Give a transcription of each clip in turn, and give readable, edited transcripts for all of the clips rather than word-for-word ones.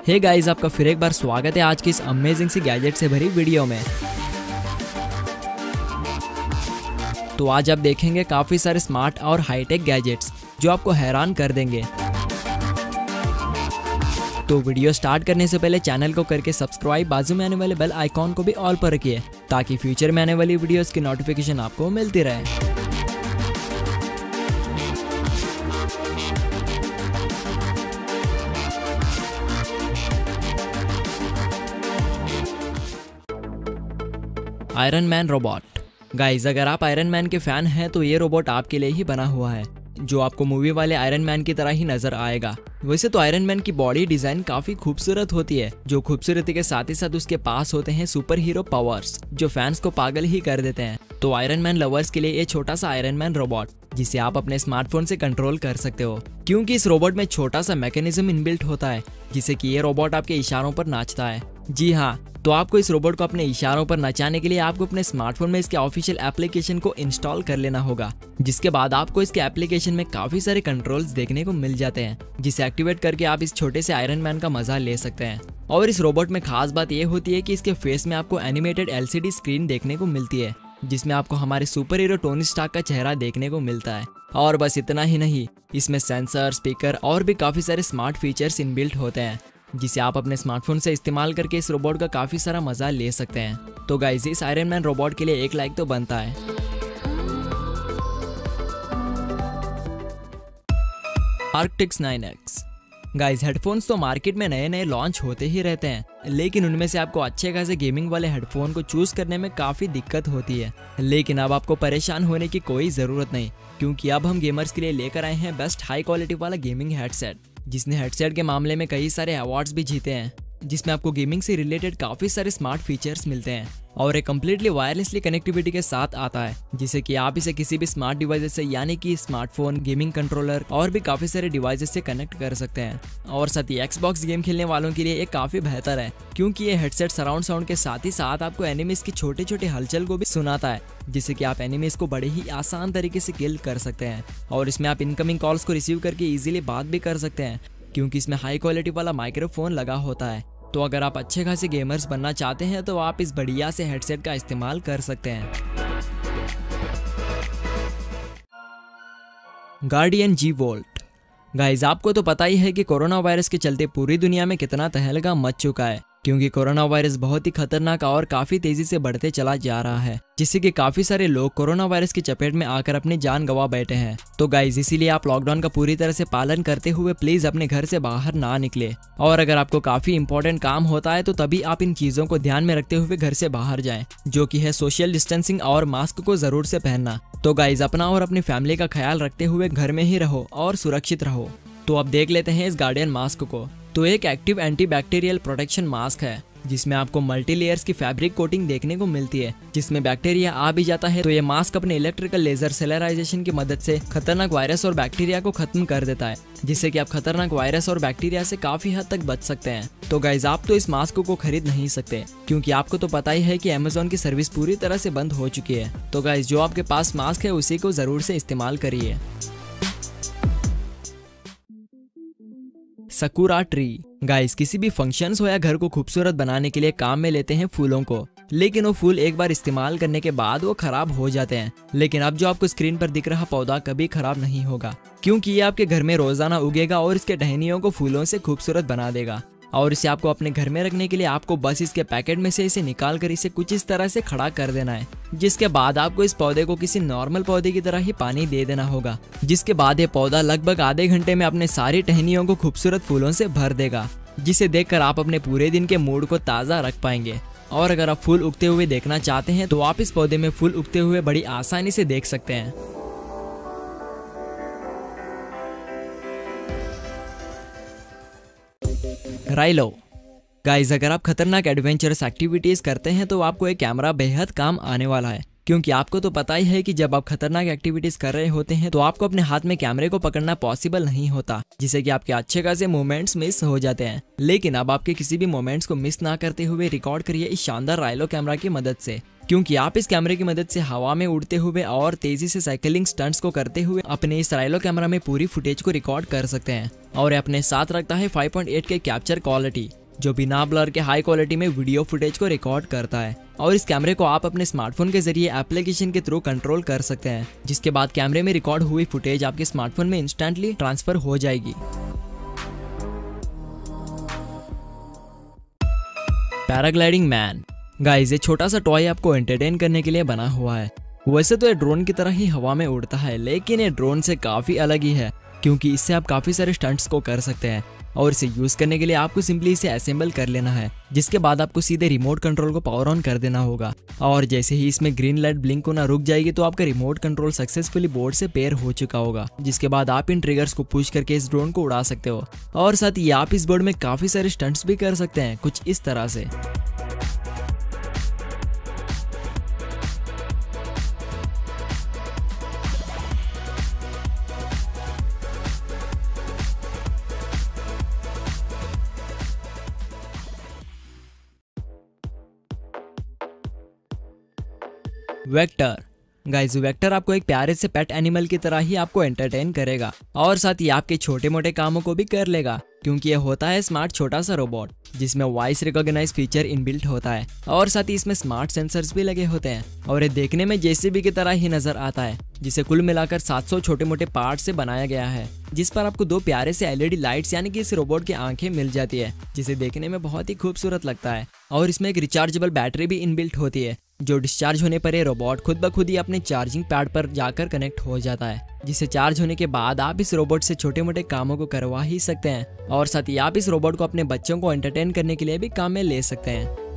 Hey guys, आपका फिर एक बार स्वागत है आज की इस अमेजिंग सी गैजेट से भरी वीडियो में। तो आज आप देखेंगे काफी सारे स्मार्ट और हाईटेक गैजेट्स जो आपको हैरान कर देंगे। तो वीडियो स्टार्ट करने से पहले चैनल को करके सब्सक्राइब, बाजू में आने वाले बेल आइकॉन को भी ऑल पर रखिए ताकि फ्यूचर में आने वाली वीडियोस की नोटिफिकेशन आपको मिलती रहे। Iron man robot. गाइज, अगर आप आयरन मैन के फैन हैं तो ये रोबोट आपके लिए ही बना हुआ है, जो आपको मूवी वाले आयरन मैन की तरह ही नजर आएगा। वैसे तो आयरन मैन की बॉडी डिजाइन काफी खूबसूरत होती है, जो खूबसूरती के साथ ही साथ उसके पास होते हैं सुपर हीरो पावर्स जो फैंस को पागल ही कर देते हैं। तो आयरन मैन लवर्स के लिए ये छोटा सा आयरन मैन रोबोट जिसे आप अपने स्मार्टफोन से कंट्रोल कर सकते हो, क्योंकि इस रोबोट में छोटा सा मैकेनिज्म इनबिल्ट होता है जिससे कि ये रोबोट आपके इशारों पर नाचता है। जी हाँ, तो आपको इस रोबोट को अपने इशारों पर नचाने के लिए आपको अपने स्मार्टफोन में इसके ऑफिशियल एप्लीकेशन को इंस्टॉल कर लेना होगा, जिसके बाद आपको इसके एप्लीकेशन में काफी सारे कंट्रोल्स देखने को मिल जाते हैं, जिसे एक्टिवेट करके आप इस छोटे से आयरन मैन का मजा ले सकते हैं। और इस रोबोट में खास बात यह होती है कि इसके फेस में आपको एनिमेटेड LCD स्क्रीन देखने को मिलती है, जिसमें आपको हमारे सुपर हीरो टोनी स्टार्क का चेहरा देखने को मिलता है। और बस इतना ही नहीं, इसमें सेंसर, स्पीकर और भी काफी सारे स्मार्ट फीचर्स इनबिल्ट होते हैं, जिसे आप अपने स्मार्टफोन से इस्तेमाल करके इस रोबोट का काफी सारा मजा ले सकते हैं। तो गाइस, इस आयरन मैन रोबोट के लिए एक लाइक तो बनता है। आर्क्टिक्स 9X। गाइस, हेडफोन्स तो मार्केट में नए नए लॉन्च होते ही रहते हैं, लेकिन उनमें से आपको अच्छे खासे गेमिंग वाले हेडफोन को चूज करने में काफी दिक्कत होती है। लेकिन अब आपको परेशान होने की कोई जरूरत नहीं, क्योंकि अब हम गेमर्स के लिए लेकर आए हैं बेस्ट हाई क्वालिटी वाला गेमिंग हेडसेट, जिसने हेडसेट के मामले में कई सारे अवार्ड्स भी जीते हैं, जिसमें आपको गेमिंग से रिलेटेड काफी सारे स्मार्ट फीचर्स मिलते हैं और एक कम्प्लीटली वायरलेसली कनेक्टिविटी के साथ आता है, जिससे कि आप इसे किसी भी स्मार्ट डिवाइस से यानी कि स्मार्टफोन, गेमिंग कंट्रोलर और भी काफी सारे डिवाइसेस से कनेक्ट कर सकते हैं। और साथ ही Xbox गेम खेलने वालों के लिए ये काफी बेहतर है, क्योंकि ये हेडसेट सराउंड साउंड के साथ ही साथ आपको एनिमीज की छोटे छोटे हलचल को भी सुनाता है, जिससे कि आप एनिमीज को बड़े ही आसान तरीके से किल कर सकते हैं। और इसमें आप इनकमिंग कॉल्स को रिसीव करके इजीली बात भी कर सकते हैं, क्योंकि इसमें हाई क्वालिटी वाला माइक्रोफोन लगा होता है। तो अगर आप अच्छे खासे गेमर्स बनना चाहते हैं तो आप इस बढ़िया से हेडसेट का इस्तेमाल कर सकते हैं। Guardian G Volt। गाइज, आपको तो पता ही है कि कोरोना वायरस के चलते पूरी दुनिया में कितना तहलका मच चुका है, क्योंकि कोरोना वायरस बहुत ही खतरनाक और काफी तेजी से बढ़ते चला जा रहा है, जिससे कि काफी सारे लोग कोरोना वायरस की चपेट में आकर अपनी जान गंवा बैठे हैं। तो गाइज, इसीलिए आप लॉकडाउन का पूरी तरह से पालन करते हुए प्लीज अपने घर से बाहर ना निकले, और अगर आपको काफी इंपॉर्टेंट काम होता है तो तभी आप इन चीजों को ध्यान में रखते हुए घर से बाहर जाएं, जो कि है सोशल डिस्टेंसिंग और मास्क को जरूर से पहनना। तो गाइज, अपना और अपनी फैमिली का ख्याल रखते हुए घर में ही रहो और सुरक्षित रहो। तो अब देख लेते हैं इस गार्डियन मास्क को। तो एक एक्टिव एंटीबैक्टीरियल प्रोटेक्शन मास्क है, जिसमें आपको मल्टी लेयर्स की फैब्रिक कोटिंग देखने को मिलती है, जिसमें बैक्टीरिया आ भी जाता है तो ये मास्क अपने इलेक्ट्रिकल लेजर सेलराइजेशन की मदद से खतरनाक वायरस और बैक्टीरिया को खत्म कर देता है, जिससे कि आप खतरनाक वायरस और बैक्टीरिया से काफी हद तक बच सकते हैं। तो गाइज, आप तो इस मास्क को खरीद नहीं सकते, क्योंकि आपको तो पता ही है कि Amazon की सर्विस पूरी तरह से बंद हो चुकी है। तो गाइज, जो आपके पास मास्क है उसी को जरूर से इस्तेमाल करिए। Sakura tree. गाइस, किसी भी फंक्शंस हो या घर को खूबसूरत बनाने के लिए काम में लेते हैं फूलों को, लेकिन वो फूल एक बार इस्तेमाल करने के बाद वो खराब हो जाते हैं। लेकिन अब जो आपको स्क्रीन पर दिख रहा पौधा कभी खराब नहीं होगा, क्योंकि ये आपके घर में रोजाना उगेगा और इसके टहनियों को फूलों से खूबसूरत बना देगा। और इसे आपको अपने घर में रखने के लिए आपको बस इसके पैकेट में से इसे निकाल कर इसे कुछ इस तरह से खड़ा कर देना है, जिसके बाद आपको इस पौधे को किसी नॉर्मल पौधे की तरह ही पानी दे देना होगा, जिसके बाद ये पौधा लगभग आधे घंटे में अपने सारी टहनियों को खूबसूरत फूलों से भर देगा, जिसे देखकर आप अपने पूरे दिन के मूड को ताज़ा रख पाएंगे। और अगर आप फूल उगते हुए देखना चाहते हैं तो आप इस पौधे में फूल उगते हुए बड़ी आसानी से देख सकते हैं। राइलो। गाइज, अगर आप खतरनाक एडवेंचरस एक्टिविटीज करते हैं तो आपको एक कैमरा बेहद काम आने वाला है, क्योंकि आपको तो पता ही है कि जब आप खतरनाक एक्टिविटीज कर रहे होते हैं तो आपको अपने हाथ में कैमरे को पकड़ना पॉसिबल नहीं होता, जिससे कि आपके अच्छे खासे मोमेंट्स मिस हो जाते हैं। लेकिन अब आपके किसी भी मोमेंट्स को मिस ना करते हुए रिकॉर्ड करिए इस शानदार राइलो कैमरा की मदद से, क्योंकि आप इस कैमरे की मदद से हवा में उड़ते हुए और तेजी से साइकिलिंग स्टंट्स को करते हुए अपने इस राइलो कैमरा में पूरी फुटेज को रिकॉर्ड कर सकते हैं। और अपने साथ रखता है 5.8 के कैप्चर क्वालिटी, जो बिना ब्लर के हाई क्वालिटी में वीडियो फुटेज को रिकॉर्ड करता है। और इस कैमरे को आप अपने स्मार्टफोन के जरिए एप्लीकेशन के थ्रू कंट्रोल कर सकते हैं, जिसके बाद कैमरे में रिकॉर्ड हुई फुटेज आपके स्मार्टफोन में इंस्टेंटली ट्रांसफर हो जाएगी। Paragliding man. गाइस, ये छोटा सा टॉय आपको एंटरटेन करने के लिए बना हुआ है। वैसे तो ये ड्रोन की तरह ही हवा में उड़ता है, लेकिन ये ड्रोन से काफी अलग ही है, क्योंकि इससे आप काफी सारे स्टंट्स को कर सकते हैं। और इसे यूज करने के लिए आपको सिंपली इसे असेंबल कर लेना है, जिसके बाद आपको सीधे रिमोट कंट्रोल को पावर ऑन कर देना होगा। और जैसे ही इसमें ग्रीन लाइट ब्लिंक होना रुक जाएगी तो आपका रिमोट कंट्रोल सक्सेसफुली बोर्ड से पेयर हो चुका होगा, जिसके बाद आप इन ट्रिगर्स को पुश करके इस ड्रोन को उड़ा सकते हो। और साथ ही आप इस बोर्ड में काफी सारे स्टंट्स भी कर सकते हैं, कुछ इस तरह से। वेक्टर। गाइस, वेक्टर आपको एक प्यारे से पेट एनिमल की तरह ही आपको एंटरटेन करेगा, और साथ ही आपके छोटे मोटे कामों को भी कर लेगा, क्योंकि ये होता है स्मार्ट छोटा सा रोबोट जिसमें वॉइस रिकॉग्नाइज फीचर इनबिल्ट होता है। और साथ ही इसमें स्मार्ट सेंसर्स भी लगे होते हैं, और ये देखने में जेसीबी की तरह ही नजर आता है, जिसे कुल मिलाकर 700 छोटे मोटे पार्ट से बनाया गया है, जिस पर आपको 2 प्यारे से एलईडी लाइट्स यानी कि इस रोबोट की आंखें मिल जाती है, जिसे देखने में बहुत ही खूबसूरत लगता है। और इसमें एक रिचार्जेबल बैटरी भी इनबिल्ट होती है, जो डिस्चार्ज होने पर ये रोबोट खुद ब खुद ही अपने चार्जिंग पैड पर जाकर कनेक्ट हो जाता है, जिसे चार्ज होने के बाद आप इस रोबोट से छोटे मोटे कामों को करवा ही सकते हैं। और साथ ही आप इस रोबोट को अपने बच्चों को एंटरटेन करने के लिए भी काम में ले सकते हैं।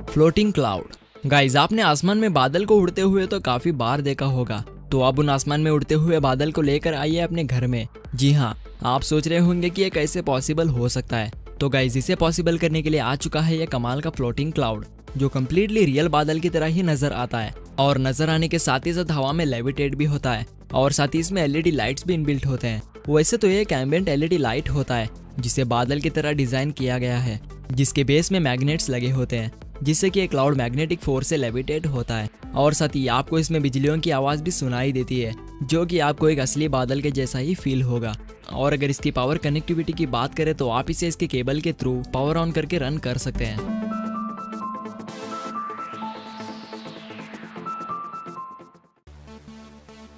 Floating cloud. गाइस, आपने आसमान में बादल को उड़ते हुए तो काफी बार देखा होगा, तो अब उन आसमान में उड़ते हुए बादल को लेकर आइए अपने घर में। जी हाँ, आप सोच रहे होंगे कि ये कैसे पॉसिबल हो सकता है। तो गाइस, इसे पॉसिबल करने के लिए आ चुका है ये कमाल का फ्लोटिंग क्लाउड, जो कम्प्लीटली रियल बादल की तरह ही नजर आता है, और नजर आने के साथ ही साथ हवा में लेविटेट भी होता है। और साथ ही इसमें एलईडी लाइट्स भी इनबिल्ट होते हैं। वैसे तो ये एक एम्बिएंट एलईडी लाइट होता है, जिसे बादल की तरह डिजाइन किया गया है, जिसके बेस में मैग्नेट्स लगे होते हैं, जिससे कि एक क्लाउड मैग्नेटिक फोर्स से लेविटेट होता है। और साथ ही आपको इसमें बिजलियों की आवाज भी सुनाई देती है, जो कि आपको एक असली बादल के जैसा ही फील होगा। और अगर इसकी पावर कनेक्टिविटी की बात करें तो आप इसे इसके केबल के थ्रू पावर ऑन करके रन कर सकते हैं।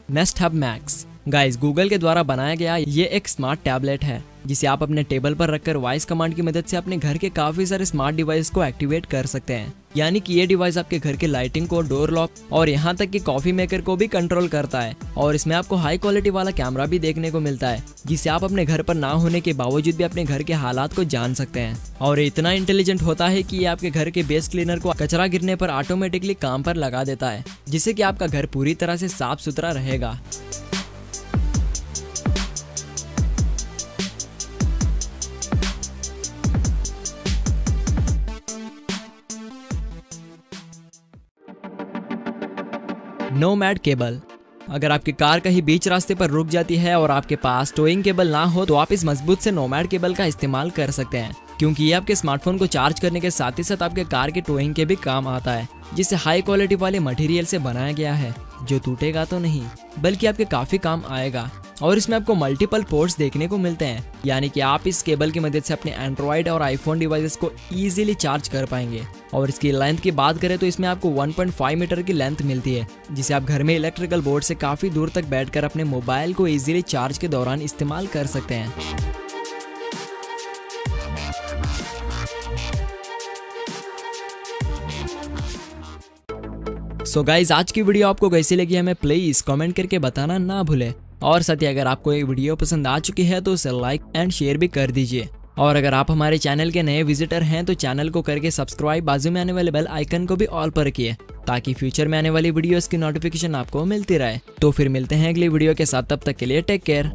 Nest hub max. Guys, Google के द्वारा बनाया गया ये एक स्मार्ट टैबलेट है, जिसे आप अपने टेबल पर रखकर वॉइस कमांड की मदद से अपने घर के काफी सारे स्मार्ट डिवाइस को एक्टिवेट कर सकते हैं। यानी कि ये डिवाइस आपके घर के लाइटिंग को, डोर लॉक और यहाँ तक कि कॉफी मेकर को भी कंट्रोल करता है। और इसमें आपको हाई क्वालिटी वाला कैमरा भी देखने को मिलता है, जिससे आप अपने घर पर ना होने के बावजूद भी अपने घर के हालात को जान सकते हैं। और इतना इंटेलिजेंट होता है कि ये आपके घर के बेस क्लीनर को कचरा गिरने पर ऑटोमेटिकली काम पर लगा देता है, जिससे कि आपका घर पूरी तरह से साफ सुथरा रहेगा। Nomad cable. अगर आपकी कार कहीं बीच रास्ते पर रुक जाती है और आपके पास टोइंग केबल ना हो, तो आप इस मजबूत से नोमैड केबल का इस्तेमाल कर सकते हैं, क्योंकि ये आपके स्मार्टफोन को चार्ज करने के साथ ही साथ आपके कार के टोइंग के भी काम आता है, जिसे हाई क्वालिटी वाले मटेरियल से बनाया गया है, जो टूटेगा तो नहीं बल्कि आपके काफी काम आएगा। और इसमें आपको मल्टीपल पोर्ट्स देखने को मिलते हैं, यानी कि आप इस केबल की मदद से अपने एंड्रॉइड और आईफोन डिवाइसेस को इजीली चार्ज कर पाएंगे। और इसकी लेंथ की बात करें तो इसमें आपको 1.5 मीटर की लेंथ मिलती है, जिसे आप घर में इलेक्ट्रिकल बोर्ड से काफी दूर तक बैठकर अपने मोबाइल को इजीली चार्ज के दौरान इस्तेमाल कर सकते हैं। सो गाइज, आज की वीडियो आपको कैसी लगी हमें प्लीज कमेंट करके बताना ना भूले। और साथ ही अगर आपको ये वीडियो पसंद आ चुकी है तो उसे लाइक एंड शेयर भी कर दीजिए। और अगर आप हमारे चैनल के नए विजिटर हैं तो चैनल को करके सब्सक्राइब, बाजू में आने वाले बेल आइकन को भी ऑल पर रखिए, ताकि फ्यूचर में आने वाली वीडियोस की नोटिफिकेशन आपको मिलती रहे। तो फिर मिलते हैं अगली वीडियो के साथ, तब तक के लिए टेक केयर।